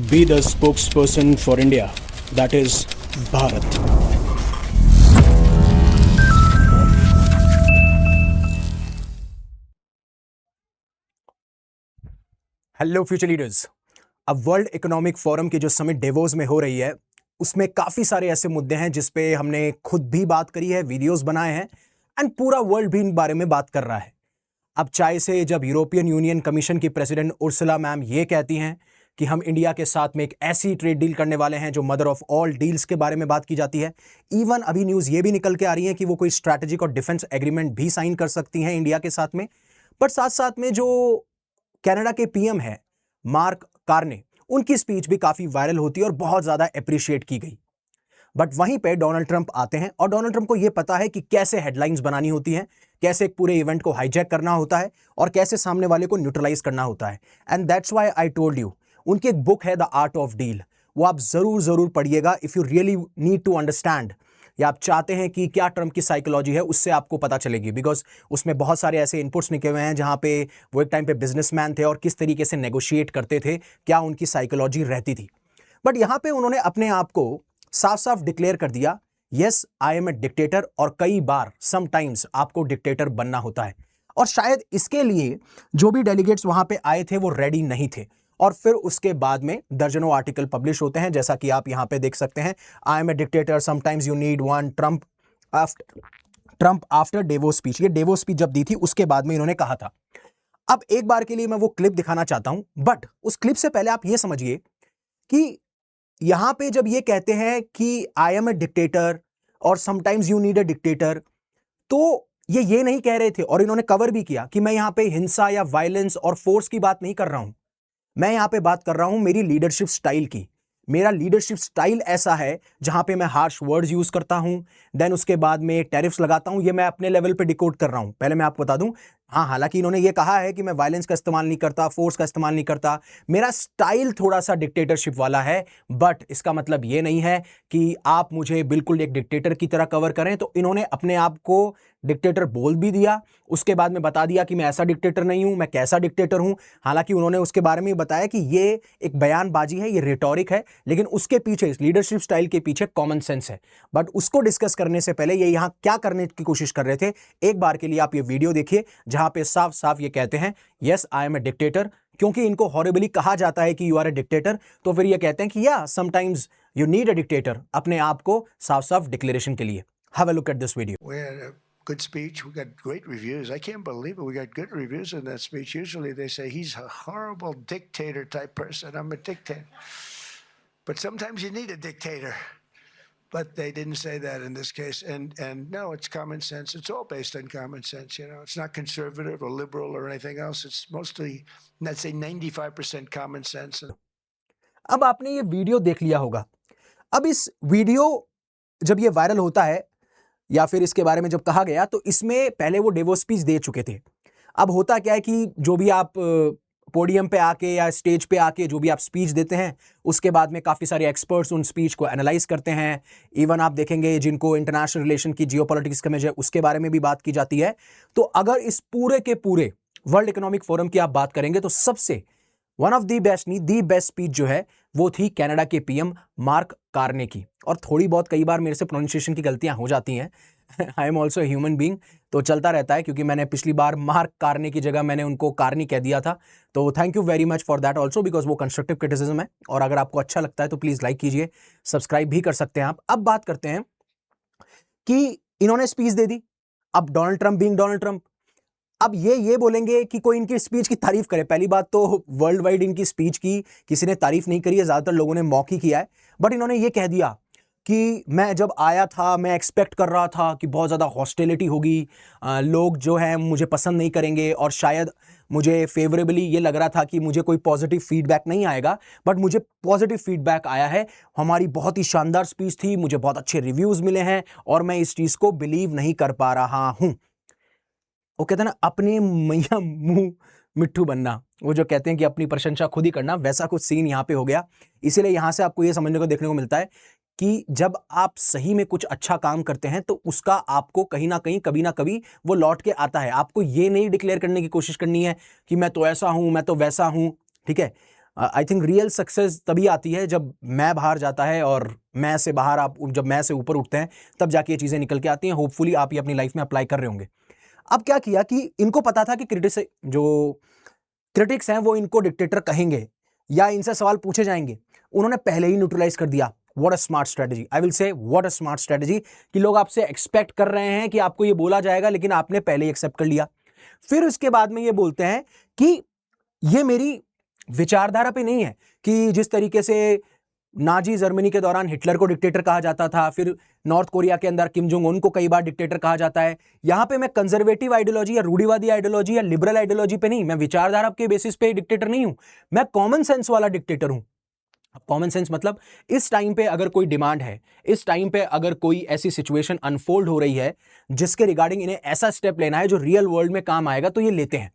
be the spokesperson for India, that is Bharat. Hello future leaders. अब world economic forum की जो summit DeVos में हो रही है उसमें काफ़ी सारे ऐसे मुद्दे हैं जिस पे हमने खुद भी बात करी है, वीडियोस बनाए हैं एंड पूरा वर्ल्ड भी इन बारे में बात कर रहा है। अब चाहे से जब यूरोपियन यूनियन कमीशन की प्रेसिडेंट उर्सुला मैम ये कहती हैं कि हम इंडिया के साथ में एक ऐसी ट्रेड डील करने वाले हैं जो मदर ऑफ ऑल डील्स के बारे में बात की जाती है। इवन अभी न्यूज़ ये भी निकल के आ रही है कि वो कोई स्ट्रैटेजिक और डिफेंस एग्रीमेंट भी साइन कर सकती हैं इंडिया के साथ में। बट साथ साथ में जो कनाडा के पीएम है मार्क कार्ने, उनकी स्पीच भी काफी वायरल होती है और बहुत ज्यादा अप्रिशिएट की गई। बट वहीं पे डोनाल्ड ट्रंप आते हैं और डोनाल्ड ट्रंप को यह पता है कि कैसे हेडलाइंस बनानी होती हैं, कैसे एक पूरे इवेंट को हाईजैक करना होता है और कैसे सामने वाले को न्यूट्रलाइज करना होता है। And that's why I told you, उनकी एक बुक है द आर्ट ऑफ डील, वो आप जरूर जरूर पढ़िएगा if you really need to understand, या आप चाहते हैं कि क्या ट्रंप की साइकोलॉजी है, उससे आपको पता चलेगी। बिकॉज उसमें बहुत सारे ऐसे इनपुट्स निकले हुए हैं जहां पे वो एक टाइम पे बिजनेसमैन थे और किस तरीके से नेगोशिएट करते थे, क्या उनकी साइकोलॉजी रहती थी। बट यहां पे उन्होंने अपने आप को साफ साफ डिक्लेयर कर दिया, yes I am a dictator, और कई बार समटाइम्स आपको डिक्टेटर बनना होता है। और शायद इसके लिए जो भी डेलीगेट्स वहां पे आए थे वो रेडी नहीं थे। और फिर उसके बाद में दर्जनों आर्टिकल पब्लिश होते हैं, जैसा कि आप यहां पे देख सकते हैं, I am a dictator, sometimes you need one, Trump after Davos speech. ये डेवोस स्पीच जब दी थी उसके बाद में इन्होंने कहा था। अब एक बार के लिए मैं वो क्लिप दिखाना चाहता हूं, बट उस क्लिप से पहले आप ये समझिए कि यहां पे जब ये कहते हैं कि आई एम ए डिक्टेटर और sometimes you need a dictator, तो ये नहीं कह रहे थे, और इन्होंने कवर भी किया कि मैं यहां पे हिंसा या वायलेंस और फोर्स की बात नहीं कर रहा हूं, मैं यहां पे बात कर रहा हूं मेरी लीडरशिप स्टाइल की। मेरा लीडरशिप स्टाइल ऐसा है जहां पे मैं हार्श वर्ड्स यूज करता हूं, देन उसके बाद में टैरिफ्स लगाता हूं। ये मैं अपने लेवल पे डिकोड कर रहा हूं, पहले मैं आपको बता दूं। हाँ, हालांकि इन्होंने ये कहा है कि मैं वायलेंस का इस्तेमाल नहीं करता, फोर्स का इस्तेमाल नहीं करता, मेरा स्टाइल थोड़ा सा डिक्टेटरशिप वाला है, बट इसका मतलब ये नहीं है कि आप मुझे बिल्कुल एक डिक्टेटर की तरह कवर करें। तो इन्होंने अपने आप को डिक्टेटर बोल भी दिया, उसके बाद में बता दिया कि मैं ऐसा डिक्टेटर नहीं हूं, मैं कैसा डिक्टेटर हूं। हालांकि उन्होंने उसके बारे में बताया कि ये एक बयानबाजी है, ये रिटोरिक है, लेकिन उसके पीछे, इस लीडरशिप स्टाइल के पीछे कॉमन सेंस है। बट उसको डिस्कस करने से पहले ये यहां क्या करने की कोशिश कर रहे थे, एक बार के लिए आप ये वीडियो देखिए जहां पे साफ साफ ये कहते हैं yes I am a dictator. क्योंकि इनको हॉरिबली कहा जाता है कि यू आर ए डिक्टेटर, तो फिर ये कहते हैं कि या sometimes you need a dictator, अपने आप को साफ साफ डिक्लेरेशन के लिए। Have a look at this video. We had a good speech. We got great reviews. I can't believe it. We got good reviews in that speech. Usually they say he's a horrible dictator type person. I'm a dictator. But sometimes you need a dictator. But they didn't say that in this case. And no, it's common sense. It's all based on common sense. You know, it's not conservative or liberal or anything else. It's mostly, let's say, 95% common sense. अब आपने ये video देख लिया होगा। अब इस video जब ये वायरल होता है या फिर इसके बारे में जब कहा गया, तो इसमें पहले वो डेवोस स्पीच दे चुके थे। अब होता क्या है कि जो भी आप पोडियम पे आके या स्टेज पे आके जो भी आप स्पीच देते हैं, उसके बाद में काफ़ी सारे एक्सपर्ट्स उन स्पीच को एनालाइज करते हैं। इवन आप देखेंगे जिनको इंटरनेशनल रिलेशन की, जियोपॉलिटिक्स समझ है, उसके बारे में भी बात की जाती है। तो अगर इस पूरे के पूरे वर्ल्ड इकोनॉमिक फोरम की आप बात करेंगे तो सबसे वन ऑफ दी बेस्ट, नहीं दी बेस्ट स्पीच जो है वो थी कनाडा के पीएम मार्क कार्ने की। और थोड़ी बहुत कई बार मेरे से प्रोनाउंसिएशन की गलतियां हो जाती हैं, I am also human being, तो चलता रहता है। क्योंकि मैंने पिछली बार मार्क कार्ने की जगह मैंने उनको कार्नी कह दिया था, तो thank you very much for that also, because वो कंस्ट्रक्टिव क्रिटिसिज्म है। और अगर आपको अच्छा लगता है तो प्लीज लाइक कीजिए, सब्सक्राइब भी कर सकते हैं आप। अब बात करते हैं कि इन्होंने स्पीच दे दी। अब Donald Trump being Donald Trump, अब ये बोलेंगे कि कोई इनकी स्पीच की तारीफ करे। पहली बात तो वर्ल्ड वाइड इनकी स्पीच की किसी ने तारीफ नहीं करी है, ज्यादातर लोगों ने मॉक ही किया है। बट इन्होंने ये कह दिया कि मैं जब आया था मैं एक्सपेक्ट कर रहा था कि बहुत ज़्यादा हॉस्टिलिटी होगी, लोग जो हैं मुझे पसंद नहीं करेंगे, और शायद मुझे फेवरेबली ये लग रहा था कि मुझे कोई पॉजिटिव फीडबैक नहीं आएगा। बट मुझे पॉजिटिव फीडबैक आया है, हमारी बहुत ही शानदार स्पीच थी, मुझे बहुत अच्छे रिव्यूज़ मिले हैं, और मैं इस चीज़ को बिलीव नहीं कर पा रहा हूँ। वो कहते हैं ना, अपने मैया मुंह मिट्ठू बनना, वो जो कहते हैं कि अपनी प्रशंसा खुद ही करना, वैसा कुछ सीन यहाँ पे हो गया। इसीलिए यहाँ से आपको ये समझने को देखने को मिलता है कि जब आप सही में कुछ अच्छा काम करते हैं तो उसका आपको कहीं ना कहीं, कभी ना कभी वो लौट के आता है। आपको ये नहीं डिक्लेयर करने की कोशिश करनी है कि मैं तो ऐसा हूं, मैं तो वैसा हूं, ठीक है। आई थिंक रियल सक्सेस तभी आती है जब मैं बाहर जाता है और मैं से बाहर आप जब मैं से ऊपर उठते हैं तब जाके ये चीज़ें निकल के आती हैं। होपफुली आप ये अपनी लाइफ में अप्लाई कर रहे होंगे। अब क्या किया कि इनको पता था कि क्रिटिक्स हैं वो इनको डिक्टेटर कहेंगे या इनसे सवाल पूछे जाएंगे, उन्होंने पहले ही न्यूट्रलाइज कर दिया। What a smart strategy, I will say what a smart strategy, कि लोग आपसे एक्सपेक्ट कर रहे हैं कि आपको ये बोला जाएगा लेकिन आपने पहले ही एक्सेप्ट कर लिया। फिर उसके बाद में ये बोलते हैं कि ये मेरी विचारधारा पे नहीं है, कि जिस तरीके से नाजी जर्मनी के दौरान हिटलर को डिक्टेटर कहा जाता था, फिर नॉर्थ कोरिया के अंदर किम जोंग उन को कई बार डिक्टेटर कहा जाता है। यहां पे मैं कंजर्वेटिव आइडियोलॉजी या रूढ़िवादी आइडियोलॉजी या लिबरल आइडियोलॉजी पे नहीं, मैं विचारधारा के बेसिस पे डिक्टेटर नहीं हूं, मैं कॉमन सेंस वाला डिक्टेटर हूं। कॉमन सेंस मतलब इस टाइम पे अगर कोई डिमांड है, इस टाइम पे अगर कोई ऐसी सिचुएशन अनफोल्ड हो रही है जिसके रिगार्डिंग इन्हें ऐसा स्टेप लेना है जो रियल वर्ल्ड में काम आएगा, तो ये लेते हैं।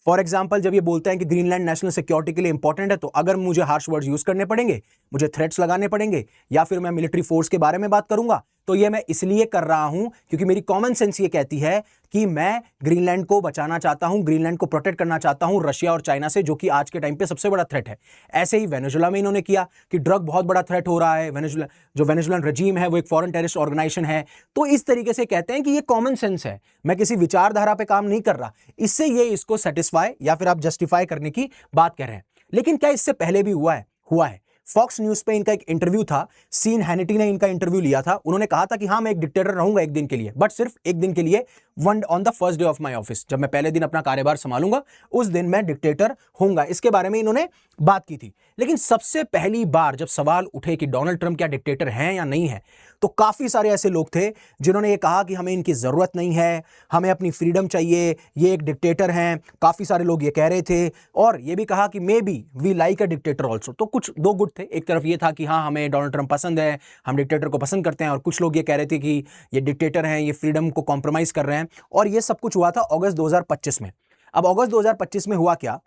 फॉर एग्जाम्पल, जब ये बोलते हैं कि ग्रीनलैंड नेशनल सिक्योरिटी के लिए इंपॉर्टेंट है, तो अगर मुझे हार्श वर्ड्स यूज करने पड़ेंगे, मुझे थ्रेट्स लगाने पड़ेंगे, या फिर मैं मिलिट्री फोर्स के बारे में बात करूंगा, तो ये मैं इसलिए कर रहा हूं क्योंकि मेरी कॉमन सेंस ये कहती है कि मैं ग्रीनलैंड को बचाना चाहता हूं, ग्रीनलैंड को प्रोटेक्ट करना चाहता हूं रशिया और चाइना से, जो कि आज के टाइम पे सबसे बड़ा थ्रेट है। ऐसे ही वेनेजुएला में इन्होंने किया कि ड्रग बहुत बड़ा थ्रेट हो रहा है, वेनेजुएलन रजीम है वो एक फॉरेन टेररिस्ट ऑर्गेनाइजेशन है। तो इस तरीके से कहते हैं कि ये कॉमन सेंस है, मैं किसी विचारधारा पे काम नहीं कर रहा, इससे ये इसको सेटिस्फाई या फिर आप जस्टिफाई करने की बात कर रहे हैं। लेकिन क्या इससे पहले भी हुआ है। फॉक्स न्यूज पे इनका एक इंटरव्यू था, सीन हैनिटी ने इनका इंटरव्यू लिया था। उन्होंने कहा था कि हाँ, मैं एक डिक्टेटर रहूंगा एक दिन के लिए, बट सिर्फ एक दिन के लिए, on the first day of my office, जब मैं पहले दिन अपना कार्यभार संभालूंगा उस दिन मैं डिक्टेटर होऊंगा। इसके बारे में इन्होंने बात की थी। लेकिन सबसे पहली बार जब सवाल उठे कि डोनाल्ड ट्रंप क्या डिक्टेटर हैं या नहीं है, तो काफी सारे ऐसे लोग थे जिन्होंने ये कहा कि हमें इनकी जरूरत नहीं है, हमें अपनी फ्रीडम चाहिए, ये एक डिक्टेटर हैं। काफी सारे लोग ये कह रहे थे, और ये भी कहा कि may be we like a dictator also. तो कुछ दो गुट थे, एक तरफ ये था कि हाँ, हमें डोनाल्ड ट्रंप पसंद है, हम डिक्टेटर को पसंद करते हैं, और कुछ लोग ये कह रहे थे कि ये डिक्टेटर हैं, ये फ्रीडम को कॉम्प्रोमाइज कर रहे हैं। और ये सब कुछ हुआ था अगस्त 2025 में। अब अगस्त 2025 में हुआ क्या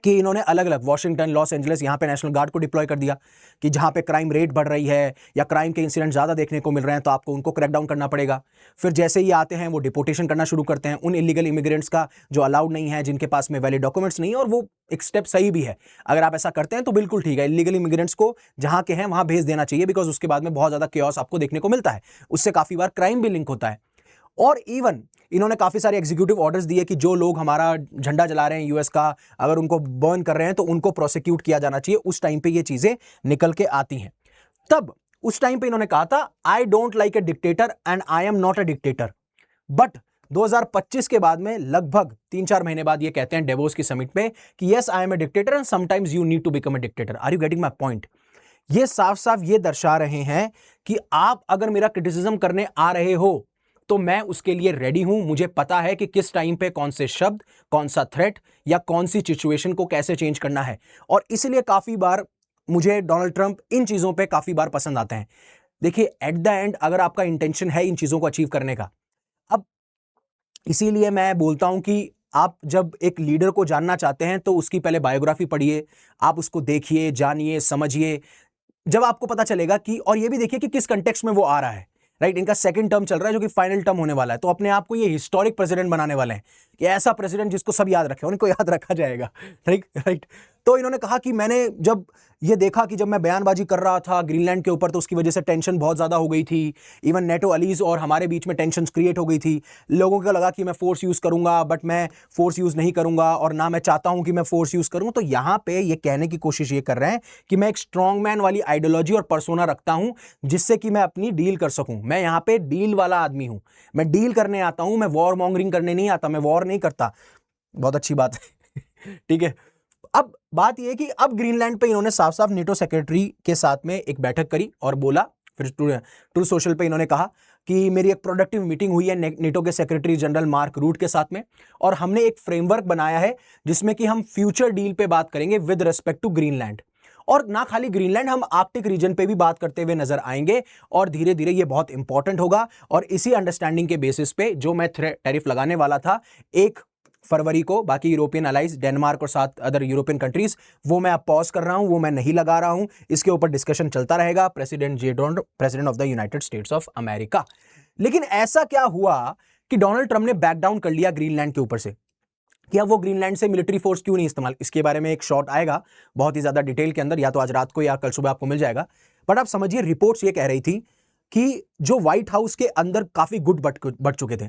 कि इन्होंने अलग अलग वॉशिंगटन, लॉस एंजलिस, यहां पे नेशनल गार्ड को डिप्लॉय कर दिया कि जहां पे क्राइम रेट बढ़ रही है या क्राइम के इंसिडेंट ज्यादा देखने को मिल रहे हैं तो आपको उनको क्रैकडाउन करना पड़ेगा। फिर जैसे ही आते हैं वो डिपोर्टेशन करना शुरू करते हैं उन इलीगल इमिग्रेंट्स का जो अलाउड नहीं है, जिनके पास में वैलिड डॉक्यूमेंट्स नहीं है। और वो एक स्टेप सही भी है, अगर आप ऐसा करते हैं तो बिल्कुल ठीक है। इलीगल इमिग्रेंट्स को जहां के हैं वहां भेज देना चाहिए, बिकॉज उसके बाद में बहुत ज्यादा केओस आपको देखने को मिलता है, उससे काफी बार क्राइम भी लिंक होता है। और इवन इन्होंने काफी सारे एग्जीक्यूटिव ऑर्डर्स दिए कि जो लोग हमारा झंडा जला रहे हैं यूएस का, अगर उनको बर्न कर रहे हैं तो उनको प्रोसिक्यूट किया जाना चाहिए। उस टाइम पे ये चीजें निकल के आती हैं। तब उस टाइम पे इन्होंने कहा था, I don't like a dictator and I am not a dictator. But 2025 के बाद में लगभग 3-4 महीने बाद ये कहते हैं डेवोस की समिट में कि yes, I am a dictator and sometimes you need to become a dictator. Are you getting my point? ये साफ साफ ये दर्शा रहे हैं कि आप अगर मेरा क्रिटिसिज्म करने आ रहे हो तो मैं उसके लिए रेडी हूं। मुझे पता है कि किस टाइम पे कौन से शब्द, कौन सा थ्रेट या कौन सी सिचुएशन को कैसे चेंज करना है। और इसलिए काफी बार मुझे डोनाल्ड ट्रंप इन चीजों पे काफी बार पसंद आते हैं। देखिए, एट द एंड अगर आपका इंटेंशन है इन चीजों को अचीव करने का, अब इसीलिए मैं बोलता हूं कि आप जब एक लीडर को जानना चाहते हैं तो उसकी पहले बायोग्राफी पढ़िए, आप उसको देखिए, जानिए, समझिए। जब आपको पता चलेगा कि, और ये भी देखिए कि किस कंटेक्स्ट में वो आ रहा है, राइट। इनका सेकंड टर्म चल रहा है जो कि फाइनल टर्म होने वाला है, तो अपने आप को ये हिस्टोरिक प्रेसिडेंट बनाने वाले हैं कि ऐसा प्रेसिडेंट जिसको सब याद रखे, उनको याद रखा जाएगा, राइट। तो इन्होंने कहा कि मैंने जब ये देखा कि जब मैं बयानबाजी कर रहा था ग्रीनलैंड के ऊपर तो उसकी वजह से टेंशन बहुत ज़्यादा हो गई थी। इवन नेटो अलीज और हमारे बीच में टेंशन क्रिएट हो गई थी। लोगों को लगा कि मैं फोर्स यूज़ करूंगा, बट मैं फोर्स यूज़ नहीं करूंगा और ना मैं चाहता हूं कि मैं फोर्स यूज़ करूं। तो यहाँ पे ये कहने की कोशिश ये कर रहे हैं कि मैं एक स्ट्रॉन्ग मैन वाली आइडियोलॉजी और पर्सोना रखता हूं जिससे कि मैं अपनी डील कर सकूं। मैं यहाँ पे डील वाला आदमी हूं, मैं डील करने आता हूं, मैं वॉर मॉन्गरिंग करने नहीं आता, मैं वॉर नहीं करता। बहुत अच्छी बात है, ठीक है। अब बात यह है कि अब ग्रीनलैंड पे इन्होंने साफ साफ नेटो सेक्रेटरी के साथ में एक बैठक करी और बोला, फिर ट्रू सोशल पे इन्होंने कहा कि मेरी एक प्रोडक्टिव मीटिंग हुई है नेटो के सेक्रेटरी जनरल मार्क रूट के साथ में, और हमने एक फ्रेमवर्क बनाया है जिसमें कि हम फ्यूचर डील पे बात करेंगे विद रिस्पेक्ट टू ग्रीनलैंड। और ना खाली ग्रीनलैंड, हम आर्कटिक रीजन पे भी बात करते हुए नजर आएंगे, और धीरे धीरे ये बहुत इंपॉर्टेंट होगा। और इसी अंडरस्टैंडिंग के बेसिस पे जो मैं टैरिफ लगाने वाला था 1 फरवरी को, बाकी यूरोपियन अलाइज डेनमार्क और 7 अदर यूरोपियन कंट्रीज, वो मैं अब पॉज कर रहा हूं, वो मैं नहीं लगा रहा हूं। इसके ऊपर डिस्कशन चलता रहेगा, president of the United states of America. लेकिन ऐसा क्या हुआ कि डोनाल्ड ट्रंप ने बैक डाउन कर लिया ग्रीनलैंड के ऊपर से? कि अब वो ग्रीनलैंड से मिलिट्री फोर्स क्यों नहीं इस्तेमाल, इसके बारे में एक शॉट आएगा बहुत ही ज्यादा डिटेल के अंदर, या तो आज रात को या कल सुबह आपको मिल जाएगा। बट आप समझिए रिपोर्ट्स ये कह रही थी कि जो व्हाइट हाउस के अंदर काफी गुट बट चुके थे।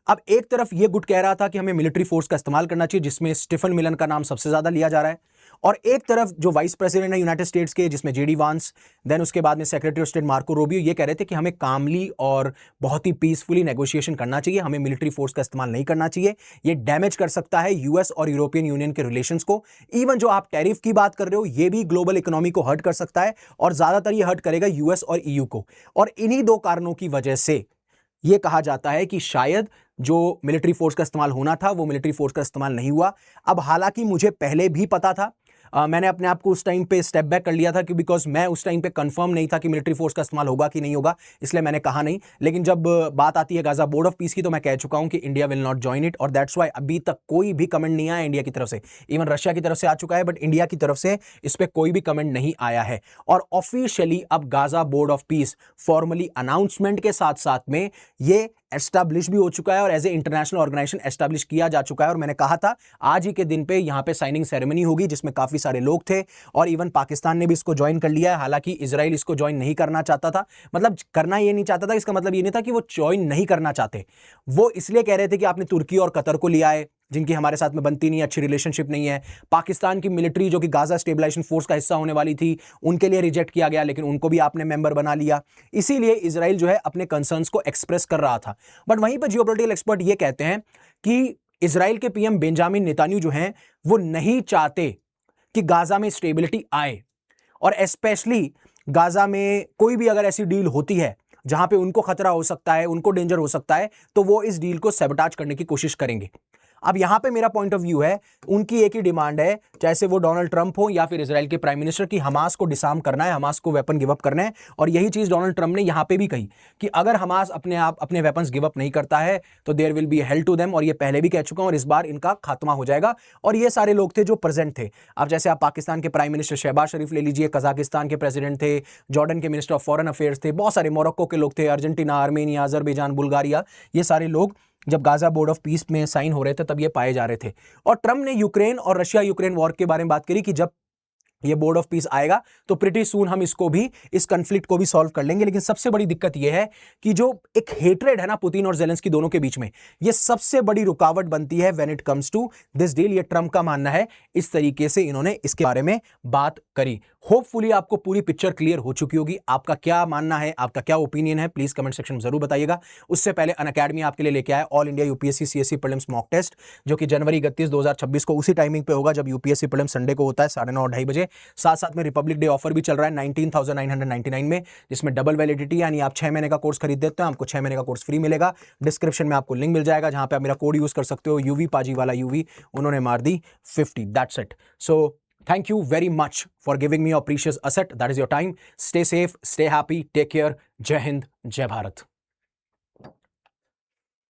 अब एक तरफ ये गुट कह रहा था कि हमें मिलिट्री फोर्स का इस्तेमाल करना चाहिए, जिसमें स्टीफन मिलन का नाम सबसे ज्यादा लिया जा रहा है, और एक तरफ जो वाइस प्रेसिडेंट है यूनाइटेड स्टेट्स के, जिसमें जेडी वांस, देन उसके बाद में secretary of state Marco Rubio, ये कह रहे थे कि हमें कामली और बहुत ही पीसफुली नेगोशिएशन करना चाहिए, हमें मिलिट्री फोर्स का इस्तेमाल नहीं करना चाहिए, ये डैमेज कर सकता है यूएस और यूरोपियन यूनियन के रिलेशंस को। इवन जो आप टैरिफ की बात कर रहे हो, ये भी ग्लोबल इकोनॉमी को हर्ट कर सकता है, और ज्यादातर ये हर्ट करेगा यूएस और ईयू को। और इन्हीं दो कारणों की वजह से यह कहा जाता है कि शायद जो मिलिट्री फोर्स का इस्तेमाल होना था वो मिलिट्री फोर्स का इस्तेमाल नहीं हुआ। अब हालांकि मुझे पहले भी पता था, मैंने अपने आप को उस टाइम पे स्टेप बैक कर लिया था, कि बिकॉज मैं उस टाइम पे कंफर्म नहीं था कि मिलिट्री फोर्स का इस्तेमाल होगा कि नहीं होगा, इसलिए मैंने कहा नहीं। लेकिन जब बात आती है गाजा बोर्ड ऑफ पीस की, तो मैं कह चुका हूं कि India will not join it, और दैट्स व्हाई अभी तक कोई भी कमेंट नहीं आया इंडिया की तरफ से। इवन रशिया की तरफ से आ चुका है, बट इंडिया की तरफ से इस पर कोई भी कमेंट नहीं आया है। और ऑफिशियली अब Gaza board of peace formally announcement के साथ साथ में ये एस्टैब्लिश भी हो चुका है, और as a international organization establish किया जा चुका है। और मैंने कहा था आज ही के दिन पे यहां पे साइनिंग सेरेमनी होगी, जिसमें काफी सारे लोग थे, और इवन पाकिस्तान ने भी इसको ज्वाइन कर लिया है। हालांकि इजराइल इसको ज्वाइन नहीं करना चाहता था, मतलब करना ये नहीं चाहता था, इसका मतलब ये नहीं था कि वो ज्वाइन नहीं करना चाहते, वो इसलिए कह रहे थे कि आपने तुर्की और कतर को लिया है, जिनकी हमारे साथ में बनती नहीं है, अच्छी रिलेशनशिप नहीं है। पाकिस्तान की मिलिट्री जो कि गाजा स्टेबलाइजेशन फोर्स का हिस्सा होने वाली थी, उनके लिए रिजेक्ट किया गया, लेकिन उनको भी आपने मेंबर बना लिया। इसीलिए इजराइल जो है अपने कंसर्न्स को एक्सप्रेस कर रहा था। बट वहीं पर जियोपॉलिटिकल एक्सपर्ट ये कहते हैं कि इजराइल के पीएम बेंजामिन नेतान्याहू जो हैं वो नहीं चाहते कि गाजा में स्टेबिलिटी आए, और स्पेशली गाजा में कोई भी अगर ऐसी डील होती है जहां पे उनको खतरा हो सकता है, उनको डेंजर हो सकता है, तो वो इस डील को सैबोटाज करने की कोशिश करेंगे। अब यहां पे मेरा पॉइंट ऑफ व्यू है, उनकी एक ही डिमांड है, चाहे वो डोनाल्ड ट्रंप हो या फिर इजराइल के प्राइम मिनिस्टर, की हमास को डिसार्म करना है, हमास को वेपन गिव अप करना है। और यही चीज डोनाल्ड ट्रंप ने यहां पे भी कही कि अगर हमास अपने वेपन्स गिव अप नहीं करता है तो there will be hell to them, और ये पहले भी कह चुका हूं, और इस बार इनका खात्मा हो जाएगा। और ये सारे लोग थे जो प्रेजेंट थे। अब जैसे आप पाकिस्तान के प्राइम मिनिस्टर शहबाज शरीफ ले लीजिए, कजाकिस्तान के प्रेसिडेंट थे, जॉर्डन के मिनिस्टर ऑफ फॉरेन अफेयर्स थे, बहुत सारे मोरक्को के लोग थे, अर्जेंटीना, आर्मेनिया, अजरबैजान, बुल्गारिया, ये सारे लोग जब गाजा बोर्ड ऑफ पीस में साइन हो रहे थे तब ये पाए जा रहे थे। और ट्रंप ने यूक्रेन और रशिया यूक्रेन वॉर के बारे में बात करी कि जब ये बोर्ड ऑफ पीस आएगा तो प्रिटी सून हम इसको भी, इस कन्फ्लिक्ट को भी सॉल्व कर लेंगे। लेकिन सबसे बड़ी दिक्कत यह है कि जो एक हेट्रेड है ना पुतिन और जेलेंस्की दोनों के बीच में, ये सबसे बड़ी रुकावट बनती है when it comes to this deal. ये ट्रंप का मानना है। इस तरीके से इन्होंने इसके बारे में बात करी। होपफुली आपको पूरी पिक्चर क्लियर हो चुकी होगी। आपका क्या मानना है, आपका क्या ओपिनियन है, प्लीज कमेंट सेक्शन में जरूर बताइएगा। उससे पहले अनअकैडमी आपके लिए लेके आया all India UPSC CSC prelims mock test, जो कि जनवरी 31, 2026 को उसी टाइमिंग पे होगा जब यूपीएससी प्रीलिम्स संडे को होता है 9:30 2:30 बजे। साथ साथ में रिपब्लिक डे ऑफर भी चल रहा है 19,999 में, जिसमें डबल वैलिडिटी, यानी आप 6 महीने का कोर्स खरीद देते हैं, आपको 6 महीने का कोर्स फ्री मिलेगा। डिस्क्रिप्शन में आपको लिंक मिल जाएगा जहां पे आप मेरा कोड यूज कर सकते हो, यूवी पाजी वाला यूवी, उन्होंने मार दी 50। That's it. So thank you very much for giving me your precious asset, that is your time. Stay safe, stay happy, take care. Jai Hind, Jai Bharat.